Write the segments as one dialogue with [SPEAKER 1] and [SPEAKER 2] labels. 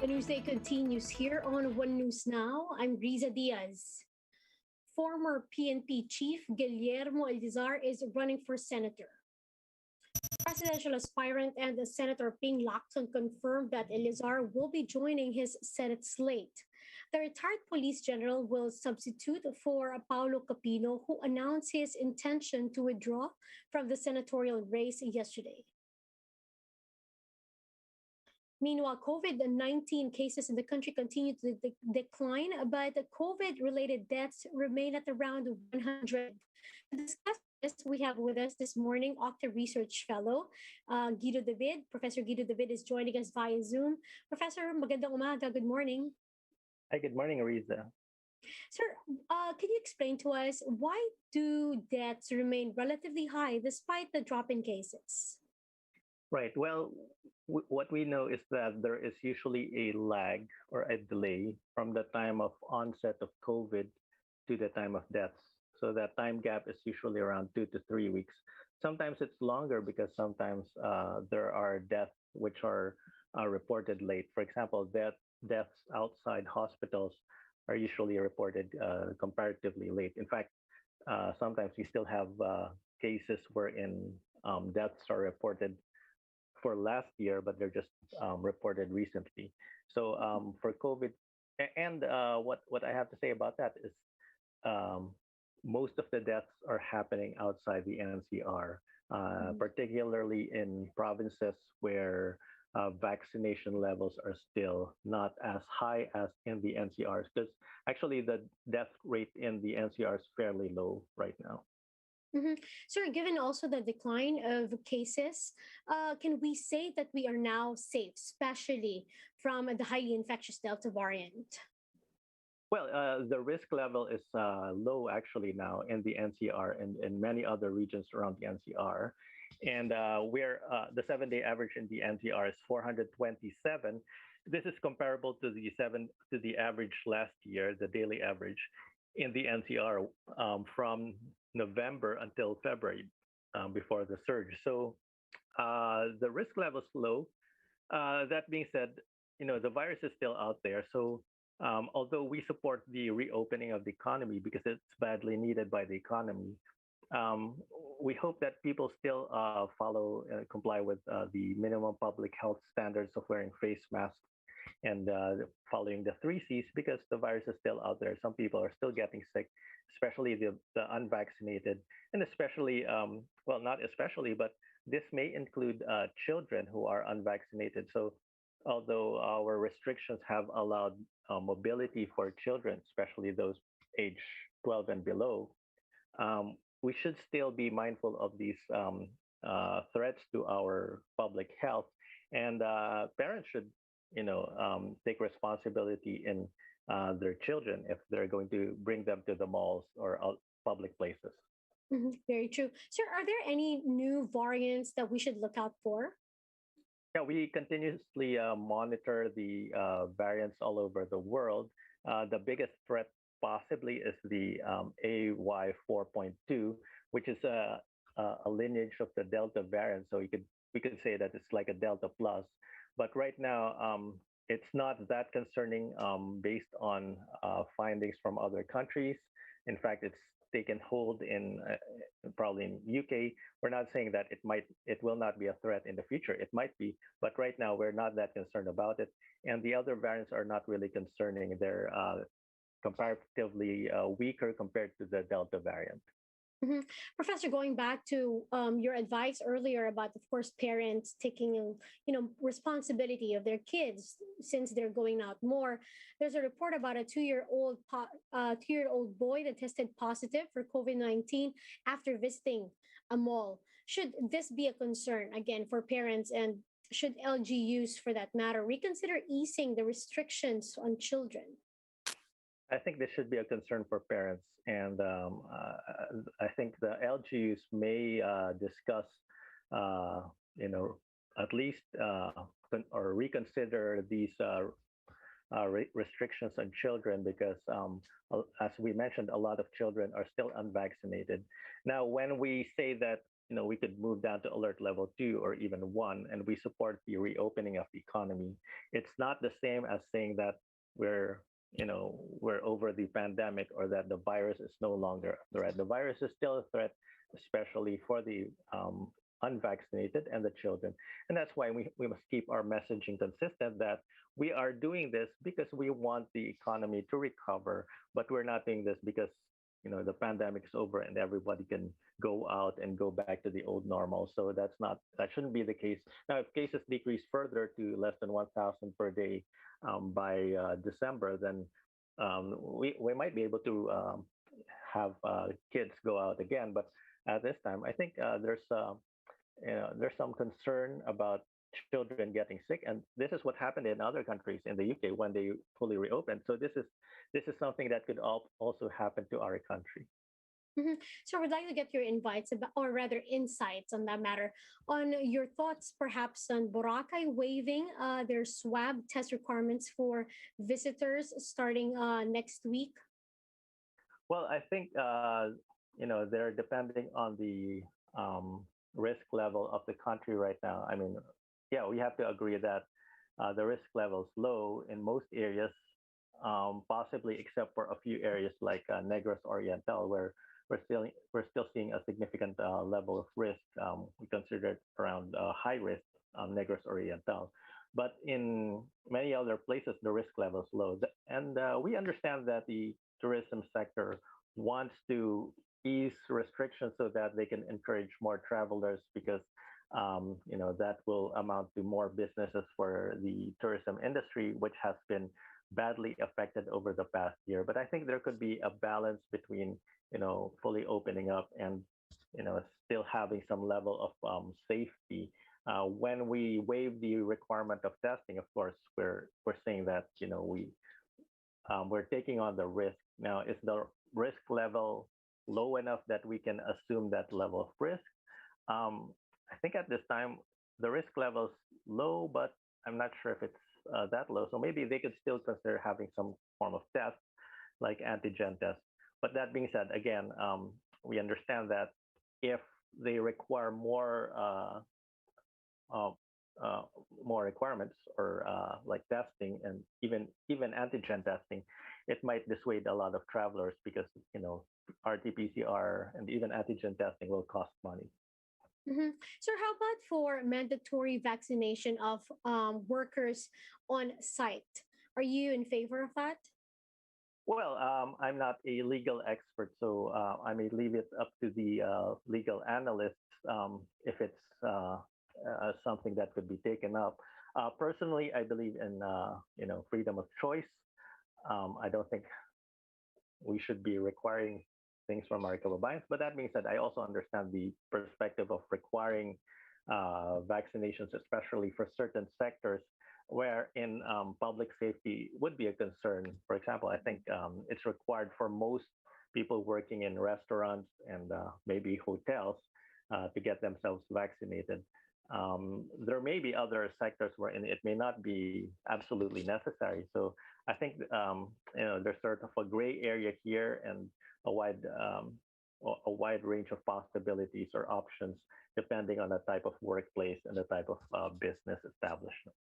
[SPEAKER 1] The newsday continues here on One News Now. I'm Riza Diaz. Former PNP chief Guillermo Eleazar is running for senator. Presidential aspirant and Senator Ping Lacson confirmed that Eleazar will be joining his Senate slate. The retired police general will substitute for Paulo Capino, who announced his intention to withdraw from the senatorial race yesterday. Meanwhile, COVID-19 cases in the country continue to decline, but the COVID-related deaths remain at around 100. To discuss this, we have with us this morning Octa Research Fellow Guido David. Professor Guido David is joining us via Zoom. Professor, magandang umaga. Good morning.
[SPEAKER 2] Hi, good morning, Ariza.
[SPEAKER 1] Sir, can you explain to us why do deaths remain relatively high despite the drop in cases?
[SPEAKER 2] Right. Well, what we know is that there is usually a lag or a delay from the time of onset of COVID to the time of deaths. So that time gap is usually around 2 to 3 weeks. Sometimes it's longer because sometimes there are deaths which are reported late. For example, deaths outside hospitals are usually reported comparatively late. In fact, sometimes we still have cases wherein deaths are reported for last year, but they're just reported recently. So for COVID, and what I have to say about that is most of the deaths are happening outside the NCR, particularly in provinces where vaccination levels are still not as high as in the NCRs, because actually the death rate in the NCR is fairly low right now.
[SPEAKER 1] Sir, given also the decline of cases, can we say that we are now safe, especially from the highly infectious Delta variant?
[SPEAKER 2] Well, the risk level is low actually now in the NCR and in many other regions around the NCR. And where the 7-day average in the NCR is 427. This is comparable to the average last year, the daily average in the NCR from November until February before the surge. So the risk level is low. That being said, the virus is still out there. So although we support the reopening of the economy because it's badly needed by the economy, we hope that people still comply with the minimum public health standards of wearing face masks and following the 3 C's, because the virus is still out there. Some people are still getting sick, especially the unvaccinated, and especially, well, not especially, but this may include children who are unvaccinated. So although our restrictions have allowed mobility for children, especially those age 12 and below, we should still be mindful of these threats to our public health, and parents should take responsibility in their children if they're going to bring them to the malls or public places.
[SPEAKER 1] Very true. Sir, are there any new variants that we should look out for?
[SPEAKER 2] Yeah, we continuously monitor the variants all over the world. The biggest threat possibly is the AY4.2, which is a lineage of the Delta variant. So we could say that it's like a Delta plus. But right now, it's not that concerning based on findings from other countries. In fact, it's taken hold in probably in UK. We're not saying that it will not be a threat in the future. It might be, but right now we're not that concerned about it. And the other variants are not really concerning. They're comparatively weaker compared to the Delta variant.
[SPEAKER 1] Professor, going back to your advice earlier about, of course, parents taking, responsibility of their kids since they're going out more. There's a report about a 2-year-old boy that tested positive for COVID-19 after visiting a mall. Should this be a concern again for parents, and should LGUs, for that matter, reconsider easing the restrictions on children?
[SPEAKER 2] I think this should be a concern for parents, and I think the LGUs may discuss, at least or reconsider these restrictions on children, because as we mentioned, a lot of children are still unvaccinated. Now, when we say that we could move down to alert level 2 or even 1, and we support the reopening of the economy. It's not the same as saying that we're we're over the pandemic or that the virus is no longer a threat. The virus is still a threat, especially for the unvaccinated and the children. And that's why we must keep our messaging consistent that we are doing this because we want the economy to recover, but we're not doing this because the pandemic is over and everybody can go out and go back to the old normal. So that shouldn't be the case. Now, if cases decrease further to less than 1,000 per day by December, then we might be able to have kids go out again. But at this time, I think there's some concern about children getting sick, and this is what happened in other countries in the UK when they fully reopened. So this is something that could also happen to our country.
[SPEAKER 1] So, I would like to get your invites about, or rather, insights on that matter, on your thoughts, perhaps, on Boracay waiving their swab test requirements for visitors starting next week.
[SPEAKER 2] Well, I think they're depending on the risk level of the country right now. I mean, yeah, we have to agree that the risk level is low in most areas, possibly except for a few areas like Negros Oriental, where we're still seeing a significant level of risk. We consider it around high risk, Negros Oriental. But in many other places, the risk level is low. And we understand that the tourism sector wants to ease restrictions so that they can encourage more travelers because that will amount to more businesses for the tourism industry, which has been badly affected over the past year. But I think there could be a balance between fully opening up and still having some level of safety. When we waive the requirement of testing, of course, we're saying that we're taking on the risk. Now, is the risk level low enough that we can assume that level of risk? I think at this time the risk level is low, but I'm not sure if it's that low. So maybe they could still consider having some form of test, like antigen test. But that being said, again, we understand that if they require uh, more requirements or like testing and even antigen testing, it might dissuade a lot of travelers because RT-PCR and even antigen testing will cost money.
[SPEAKER 1] So, how about for mandatory vaccination of workers on site? Are you in favor of that?
[SPEAKER 2] Well, I'm not a legal expert, so I may leave it up to the legal analysts if it's something that could be taken up. Personally, I believe in freedom of choice. I don't think we should be requiring things from our kababayans. But that being said, I also understand the perspective of requiring vaccinations, especially for certain sectors wherein public safety would be a concern. For example, I think it's required for most people working in restaurants and maybe hotels to get themselves vaccinated. There may be other sectors wherein it may not be absolutely necessary. So I think there's sort of a gray area here and a wide range of possibilities or options depending on the type of workplace and the type of business establishment.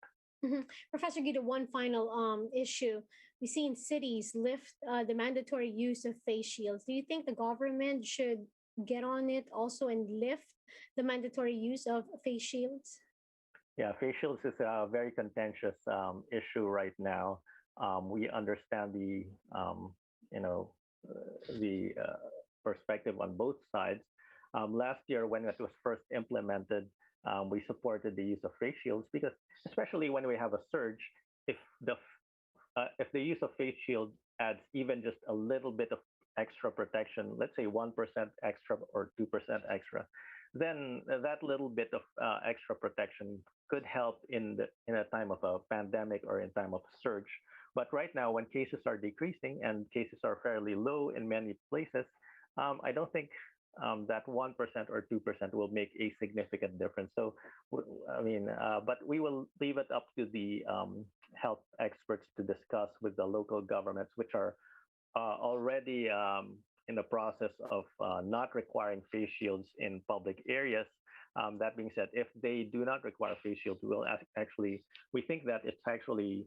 [SPEAKER 1] Professor Guido, one final issue. We've seen cities lift the mandatory use of face shields. Do you think the government should get on it also and lift the mandatory use of face shields?
[SPEAKER 2] Yeah, face shields is a very contentious issue right now. We understand you know, the perspective on both sides. Last year, when it was first implemented, we supported the use of face shields because, especially when we have a surge, if the use of face shield adds even just a little bit of extra protection, let's say 1% extra or 2% extra, then that little bit of extra protection could help in a time of a pandemic or in time of surge. But right now, when cases are decreasing and cases are fairly low in many places, I don't think that 1% or 2% will make a significant difference. So, but we will leave it up to the health experts to discuss with the local governments, which are already in the process of not requiring face shields in public areas. That being said, if they do not require face shields, we think that it's actually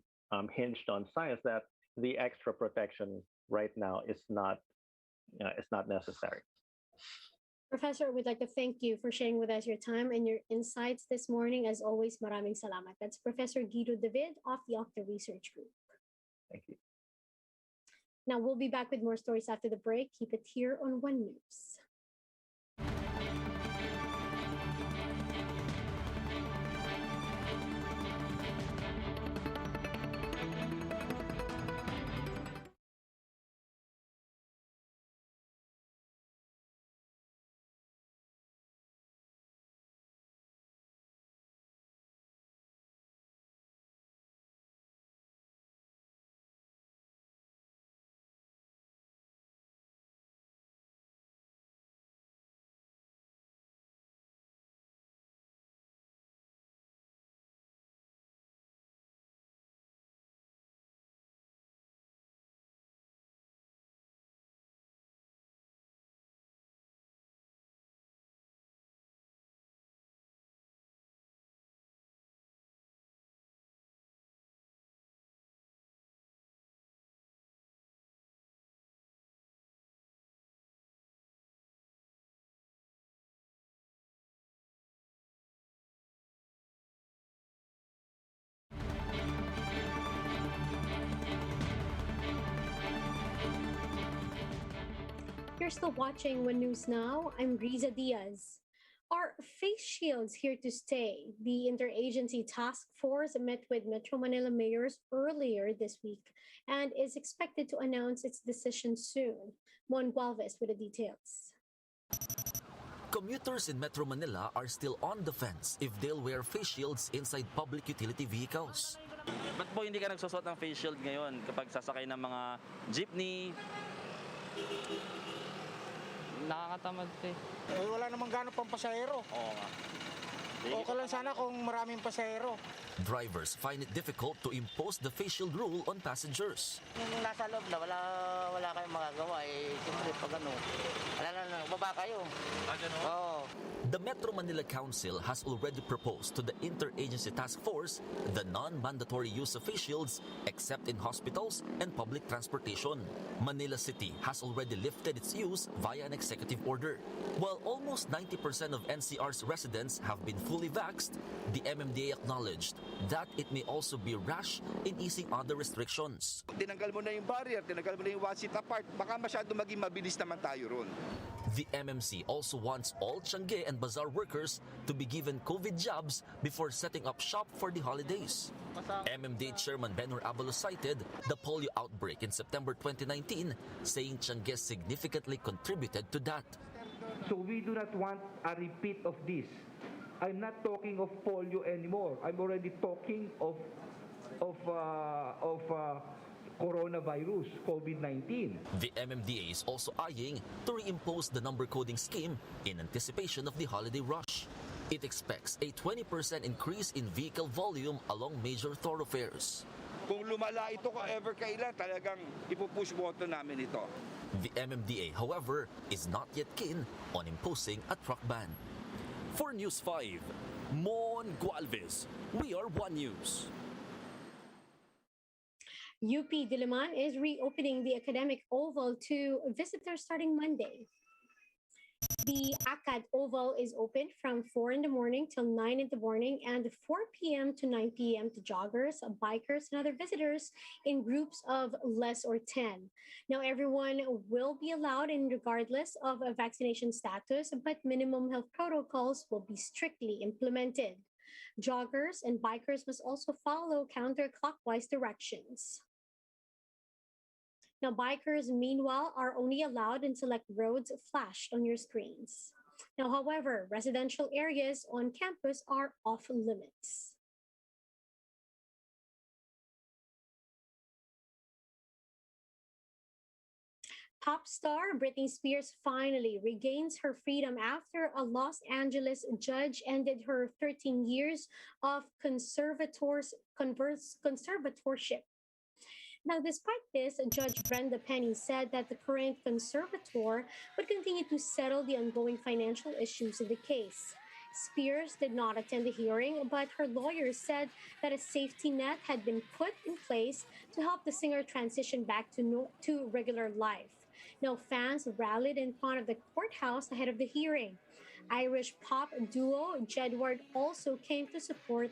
[SPEAKER 2] hinged on science that the extra protection right now is not necessary.
[SPEAKER 1] Professor, we'd like to thank you for sharing with us your time and your insights this morning. As always, maraming salamat. That's Professor Guido David of the Octa Research Group.
[SPEAKER 2] Thank you.
[SPEAKER 1] Now, we'll be back with more stories after the break. Keep it here on One News. You're still watching One News Now. I'm Riza Diaz. Are face shields here to stay? The interagency task force met with Metro Manila mayors earlier this week and is expected to announce its decision soon. Mon Gualvez with the details.
[SPEAKER 3] Commuters in Metro Manila are still on the fence if they'll wear face shields inside public utility vehicles.
[SPEAKER 4] Ba't po hindi ka nagsusot ng face shield ngayon kapag sasakay ng mga jeepney?
[SPEAKER 5] Nakakatamad eh.
[SPEAKER 6] Wala namang gano'ng pampasahero.
[SPEAKER 4] Oo nga.
[SPEAKER 6] Okay lang sana kung maraming pasahero.
[SPEAKER 3] Drivers find it difficult to impose the face shield rule on passengers.
[SPEAKER 7] Yung nasa loob na wala kayong magagawa siyempre pag baba kayo. Oo.
[SPEAKER 3] The Metro Manila Council has already proposed to the Interagency Task Force the non-mandatory use of face shields except in hospitals and public transportation. Manila City has already lifted its use via an executive order. While almost 90% of NCR's residents have been fully vaxxed, the MMDA acknowledged that it may also be rash in easing other restrictions.
[SPEAKER 8] Tinanggal mo na yung barrier, tinanggal mo na yung 1 seat apart, baka masyado maging mabilis naman tayo ron.
[SPEAKER 3] The MMC also wants all Tiangge and bazaar workers to be given COVID jabs before setting up shop for the holidays. MMDA Chairman Benhur Abalos cited the polio outbreak in September 2019, saying Tiangge significantly contributed to that.
[SPEAKER 9] So we do not want a repeat of this. I'm not talking of polio anymore. I'm already talking of coronavirus, COVID-19.
[SPEAKER 3] The MMDA is also eyeing to reimpose the number coding scheme in anticipation of the holiday rush. It expects a 20% increase in vehicle volume along major thoroughfares.
[SPEAKER 8] Kung lumala ito kung ever kailan, talagang ipupush button namin ito.
[SPEAKER 3] The MMDA, however, is not yet keen on imposing a truck ban.
[SPEAKER 10] For News 5, Mon Gualvez, we are One News.
[SPEAKER 1] UP Diliman is reopening the academic oval to visitors starting Monday. The ACAD Oval is open from 4 in the morning till 9 in the morning and 4 p.m. to 9 p.m. to joggers, bikers, and other visitors in groups of less or 10. Now, everyone will be allowed in regardless of a vaccination status, but minimum health protocols will be strictly implemented. Joggers and bikers must also follow counterclockwise directions. Now, bikers, meanwhile, are only allowed in select roads flashed on your screens. Now, however, residential areas on campus are off limits. Pop star Britney Spears finally regains her freedom after a Los Angeles judge ended her 13 years of conservatorship. Now, despite this, Judge Brenda Penny said that the current conservator would continue to settle the ongoing financial issues in the case. Spears did not attend the hearing, but her lawyers said that a safety net had been put in place to help the singer transition back to regular life. Now, fans rallied in front of the courthouse ahead of the hearing. Irish pop duo Jedward also came to support.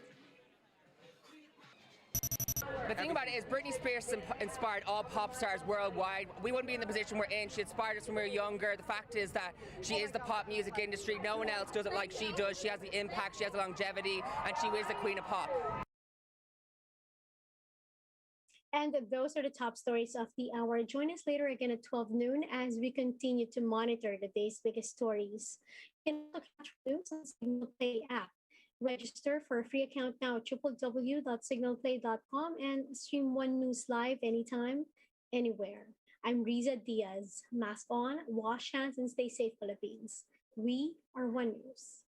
[SPEAKER 11] The thing about it is Britney Spears inspired all pop stars worldwide. We wouldn't be in the position we're in. She inspired us when we were younger. The fact is that she is the pop music industry. No one else does it like she does. She has the impact, she has the longevity, and she is the queen of pop.
[SPEAKER 1] And those are the top stories of the hour. Join us later again at 12 noon as we continue to monitor the day's biggest stories. You can also catch news on Signal Play app. Register for a free account now at www.signalplay.com and stream One News live anytime, anywhere. I'm Riza Diaz. Mask on, wash hands, and stay safe, Philippines. We are One News.